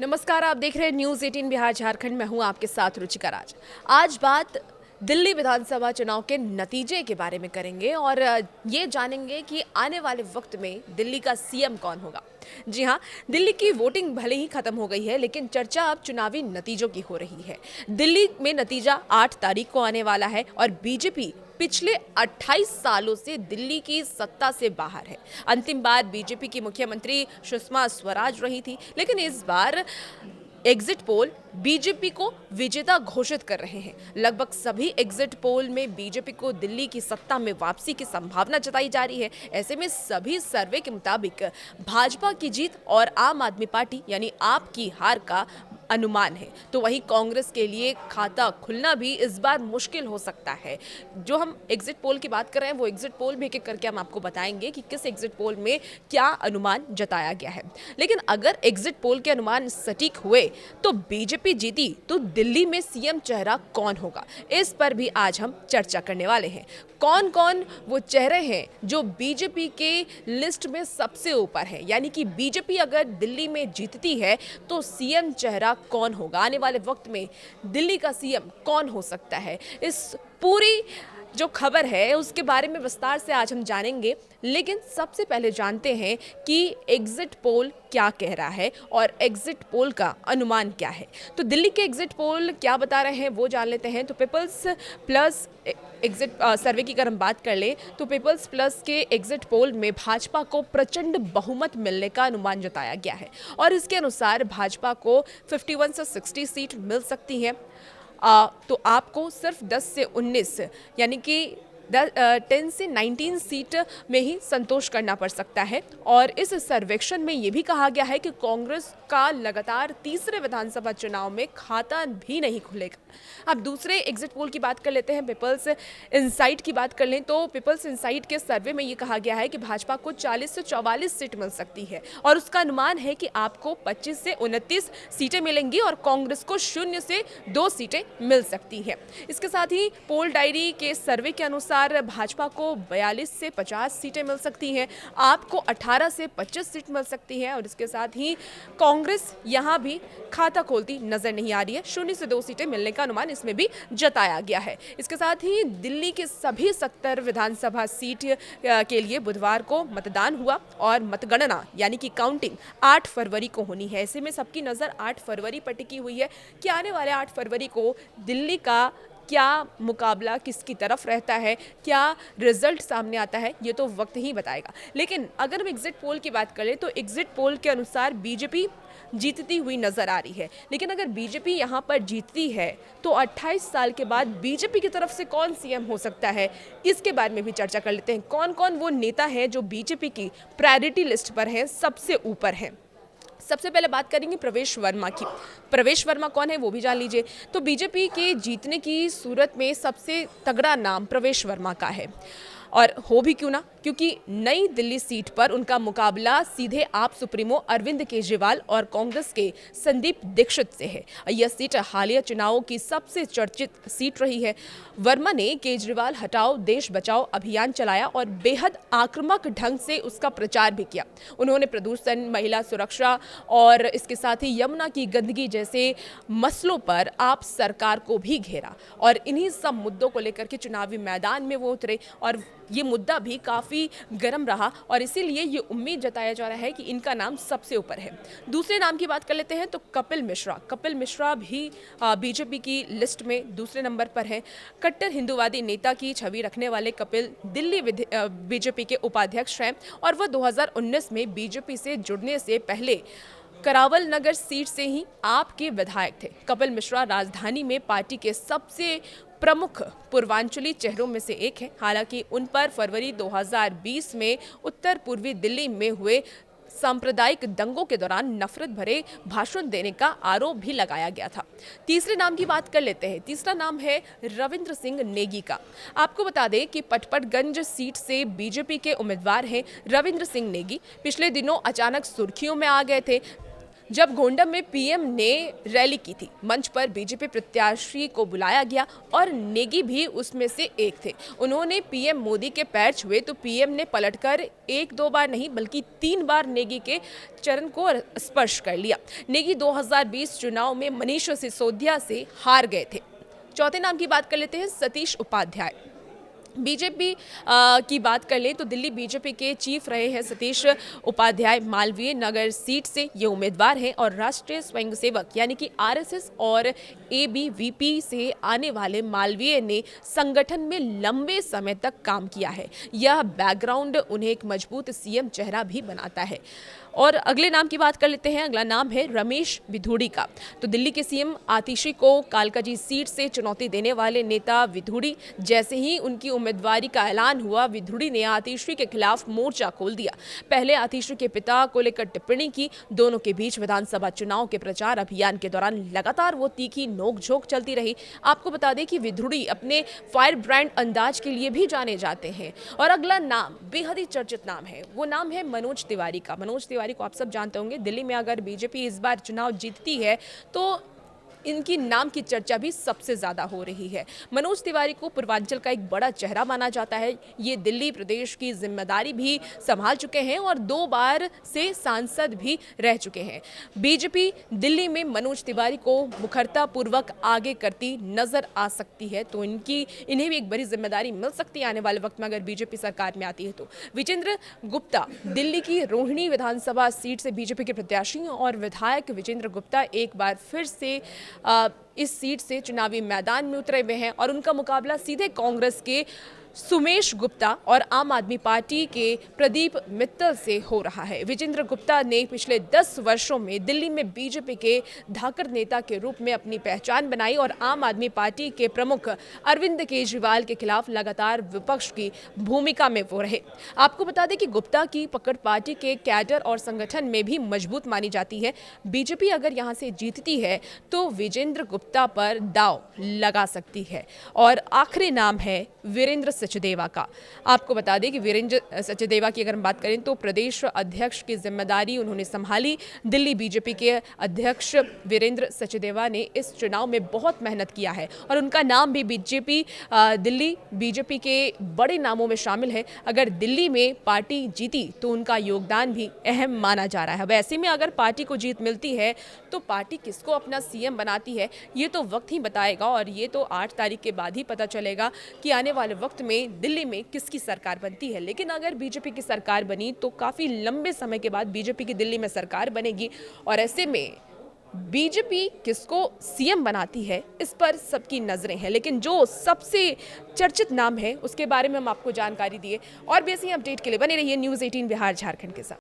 नमस्कार, आप देख रहे हैं न्यूज़ 18 बिहार झारखंड। मैं हूं आपके साथ रुचिका राज। आज बात दिल्ली विधानसभा चुनाव के नतीजे के बारे में करेंगे और ये जानेंगे कि आने वाले वक्त में दिल्ली का सीएम कौन होगा। जी हां, दिल्ली की वोटिंग भले ही खत्म हो गई है, लेकिन चर्चा अब चुनावी नतीजों की हो रही है। दिल्ली में नतीजा 8 तारीख को आने वाला है और बीजेपी पिछले 28 सालों से दिल्ली की सत्ता से बाहर है। अंतिम बार बीजेपी की मुख्यमंत्री सुषमा स्वराज रही थी, लेकिन इस बार एग्जिट पोल बीजेपी को विजेता घोषित कर रहे हैं। लगभग सभी एग्जिट पोल में बीजेपी को दिल्ली की सत्ता में वापसी की संभावना जताई जा रही है। ऐसे में सभी सर्वे के मुताबिक भाजपा की जीत और आम आदमी पार्टी यानी आप की हार का अनुमान है। तो वहीं कांग्रेस के लिए खाता खुलना भी इस बार मुश्किल हो सकता है। जो हम एग्जिट पोल की बात कर रहे हैं, वो एग्जिट पोल भी एक एक करके हम आपको बताएंगे कि किस एग्जिट पोल में क्या अनुमान जताया गया है। लेकिन अगर एग्जिट पोल के अनुमान सटीक हुए तो बीजेपी जीती तो दिल्ली में सीएम चेहरा कौन होगा, इस पर भी आज हम चर्चा करने वाले हैं। कौन कौन वो चेहरे हैं जो बीजेपी के लिस्ट में सबसे ऊपर है, यानी कि बीजेपी अगर दिल्ली में जीतती है तो सीएम चेहरा कौन होगा, आने वाले वक्त में दिल्ली का सीएम कौन हो सकता है। इस पूरी जो खबर है उसके बारे में विस्तार से आज हम जानेंगे। लेकिन सबसे पहले जानते हैं कि एग्जिट पोल क्या कह रहा है और एग्जिट पोल का अनुमान क्या है। तो दिल्ली के एग्जिट पोल क्या बता रहे हैं वो जान लेते हैं। तो पीपल्स प्लस एग्जिट सर्वे की अगर हम बात कर लें तो पीपल्स प्लस के एग्जिट पोल में भाजपा को प्रचंड बहुमत मिलने का अनुमान जताया गया है और इसके अनुसार भाजपा को 51 से 60 सीट मिल सकती है। तो आपको सिर्फ 10 से 19 यानी कि 10 से 19 सीट में ही संतोष करना पड़ सकता है। और इस सर्वेक्षण में ये भी कहा गया है कि कांग्रेस का लगातार तीसरे विधानसभा चुनाव में खाता भी नहीं खुलेगा। अब दूसरे एग्जिट पोल की बात कर लेते हैं, पीपल्स इंसाइट की बात कर लें तो पीपल्स इंसाइट के सर्वे में ये कहा गया है कि भाजपा को 40 से 44 सीट मिल सकती है और उसका अनुमान है कि आपको 25 से 29 सीटें मिलेंगी और कांग्रेस को 0 से 2 सीटें मिल सकती हैं। इसके साथ ही पोल डायरी के सर्वे के अनुसार भाजपा को 42 से 50 सीटें मिल सकती हैं, आपको 18 से 25 सीट मिल सकती है और इसके साथ ही कांग्रेस यहां भी खाता खोलती नजर नहीं आ रही है। 0 से 2 सीटें मिलने का अनुमान इसमें भी जताया गया है। इसके साथ ही दिल्ली के सभी 70 विधानसभा सीट के लिए बुधवार को मतदान हुआ और मतगणना यानी कि काउंटिंग 8 फरवरी को होनी है। ऐसे में सबकी नजर 8 फरवरी पर टिकी हुई है कि आने वाले 8 फरवरी को दिल्ली का क्या मुकाबला किसकी तरफ रहता है, क्या रिजल्ट सामने आता है, ये तो वक्त ही बताएगा। लेकिन अगर हम एग्जिट पोल की बात करें तो एग्जिट पोल के अनुसार बीजेपी जीतती हुई नजर आ रही है। लेकिन अगर बीजेपी यहाँ पर जीतती है तो 28 साल के बाद बीजेपी की तरफ से कौन सीएम हो सकता है, इसके बारे में भी चर्चा कर लेते हैं। कौन कौन वो नेता हैं जो बीजेपी की प्रायोरिटी लिस्ट पर हैं, सबसे ऊपर हैं। सबसे पहले बात करेंगे प्रवेश वर्मा की। प्रवेश वर्मा कौन है वो भी जान लीजिए। तो बीजेपी के जीतने की सूरत में सबसे तगड़ा नाम प्रवेश वर्मा का है और हो भी क्यों ना, क्योंकि नई दिल्ली सीट पर उनका मुकाबला सीधे आप सुप्रीमो अरविंद केजरीवाल और कांग्रेस के संदीप दीक्षित से है। यह सीट हालिया चुनावों की सबसे चर्चित सीट रही है। वर्मा ने केजरीवाल हटाओ देश बचाओ अभियान चलाया और बेहद आक्रामक ढंग से उसका प्रचार भी किया। उन्होंने प्रदूषण, महिला सुरक्षा और इसके साथ ही यमुना की गंदगी जैसे मसलों पर आप सरकार को भी घेरा और इन्हीं सब मुद्दों को लेकर के चुनावी मैदान में वो उतरे और ये मुद्दा भी काफ़ी गर्म रहा और इसीलिए ये उम्मीद जताया जा रहा है कि इनका नाम सबसे ऊपर है। दूसरे नाम की बात कर लेते हैं तो कपिल मिश्रा। कपिल मिश्रा भी बीजेपी की लिस्ट में दूसरे नंबर पर है। कट्टर हिंदूवादी नेता की छवि रखने वाले कपिल दिल्ली बीजेपी के उपाध्यक्ष हैं और वह 2019 में बीजेपी से जुड़ने से पहले करावल नगर सीट से ही आपके विधायक थे। कपिल मिश्रा राजधानी में पार्टी के सबसे प्रमुख पूर्वांचली चेहरों में से एक है। हालांकि उन पर फरवरी 2020 में उत्तर पूर्वी दिल्ली में हुए सांप्रदायिक दंगों के दौरान नफरत भरे भाषण देने का आरोप भी लगाया गया था। तीसरे नाम की बात कर लेते हैं। तीसरा नाम है रविंद्र सिंह नेगी का। आपको बता दें कि पटपटगंज सीट से बीजेपी के उम्मीदवार हैं रविंद्र सिंह नेगी। पिछले दिनों अचानक सुर्खियों में आ गए थे। जब गोंडा में पीएम ने रैली की थी, मंच पर बीजेपी प्रत्याशी को बुलाया गया और नेगी भी उसमें से एक थे। उन्होंने पीएम मोदी के पैर छुए तो पीएम ने पलटकर एक दो बार नहीं बल्कि 3 बार नेगी के चरण को स्पर्श कर लिया। नेगी 2020 चुनाव में मनीष सिसोदिया से हार गए थे। चौथे नाम की बात कर लेते हैं, सतीश उपाध्याय। बीजेपी की बात कर लें तो दिल्ली बीजेपी के चीफ रहे हैं सतीश उपाध्याय। मालवीय नगर सीट से ये उम्मीदवार हैं और राष्ट्रीय स्वयंसेवक यानी कि आरएसएस और एबीवीपी से आने वाले मालवीय ने संगठन में लंबे समय तक काम किया है। यह बैकग्राउंड उन्हें एक मजबूत सीएम चेहरा भी बनाता है। और अगले नाम की बात कर लेते हैं। अगला नाम है रमेश विधुड़ी का। तो दिल्ली के सीएम आतिशी को कालकाजी सीट से चुनौती देने वाले नेता विधुड़ी, जैसे ही उनकी उम्मीदवारी का ऐलान हुआ, विधुड़ी ने आतिशी के खिलाफ मोर्चा खोल दिया। पहले आतिशी के पिता को लेकर टिप्पणी की। दोनों के बीच विधानसभा चुनाव के प्रचार अभियान के दौरान लगातार वो तीखी नोकझोंक चलती रही। आपको बता दें कि विधुड़ी अपने फायर ब्रांड अंदाज के लिए भी जाने जाते हैं। और अगला नाम बेहद ही चर्चित नाम है, वो नाम है मनोज तिवारी का। मनोज तिवारी को आप सब जानते होंगे। दिल्ली में अगर बीजेपी इस बार चुनाव जीतती है तो इनकी नाम की चर्चा भी सबसे ज्यादा हो रही है। मनोज तिवारी को पूर्वांचल का एक बड़ा चेहरा माना जाता है। ये दिल्ली प्रदेश की जिम्मेदारी भी संभाल चुके हैं और 2 बार से सांसद भी रह चुके हैं। बीजेपी दिल्ली में मनोज तिवारी को मुखरता पूर्वक आगे करती नजर आ सकती है, तो इन्हें भी एक बड़ी जिम्मेदारी मिल सकती है आने वाले वक्त में अगर बीजेपी सरकार में आती है तो। विजेंद्र गुप्ता दिल्ली की रोहिणी विधानसभा सीट से बीजेपी के प्रत्याशी और विधायक विजेंद्र गुप्ता एक बार फिर से इस सीट से चुनावी मैदान में उतरे हुए हैं और उनका मुकाबला सीधे कांग्रेस के सुमेश गुप्ता और आम आदमी पार्टी के प्रदीप मित्तल से हो रहा है। विजेंद्र गुप्ता ने पिछले 10 वर्षों में दिल्ली में बीजेपी के धाकड़ नेता के रूप में अपनी पहचान बनाई और आम आदमी पार्टी के प्रमुख अरविंद केजरीवाल के खिलाफ लगातार विपक्ष की भूमिका में वो रहे। आपको बता दें कि गुप्ता की पकड़ पार्टी के कैडर और संगठन में भी मजबूत मानी जाती है। बीजेपी अगर यहाँ से जीतती है तो विजेंद्र गुप्ता पर दांव लगा सकती है। और आखिरी नाम है वीरेंद्र सचदेवा का। आपको बता दें कि वीरेंद्र सचदेवा की अगर हम बात करें तो प्रदेश अध्यक्ष की जिम्मेदारी उन्होंने संभाली। दिल्ली बीजेपी के अध्यक्ष वीरेंद्र सचदेवा ने इस चुनाव में बहुत मेहनत किया है और उनका नाम भी दिल्ली बीजेपी के बड़े नामों में शामिल है। अगर दिल्ली में पार्टी जीती तो उनका योगदान भी अहम माना जा रहा है। वैसे में अगर पार्टी को जीत मिलती है तो पार्टी किसको अपना सीएम बनाती है ये तो वक्त ही बताएगा और ये तो 8 तारीख के बाद ही पता चलेगा कि आने वाले वक्त में दिल्ली में किसकी सरकार बनती है। लेकिन अगर बीजेपी की सरकार बनी तो काफी लंबे समय के बाद बीजेपी की दिल्ली में सरकार बनेगी और ऐसे में बीजेपी किसको सीएम बनाती है इस पर सबकी नजरें हैं। लेकिन जो सबसे चर्चित नाम है उसके बारे में हम आपको जानकारी दिए और भी ऐसी अपडेट के लिए बने रहिए न्यूज़ 18 बिहार झारखंड के साथ।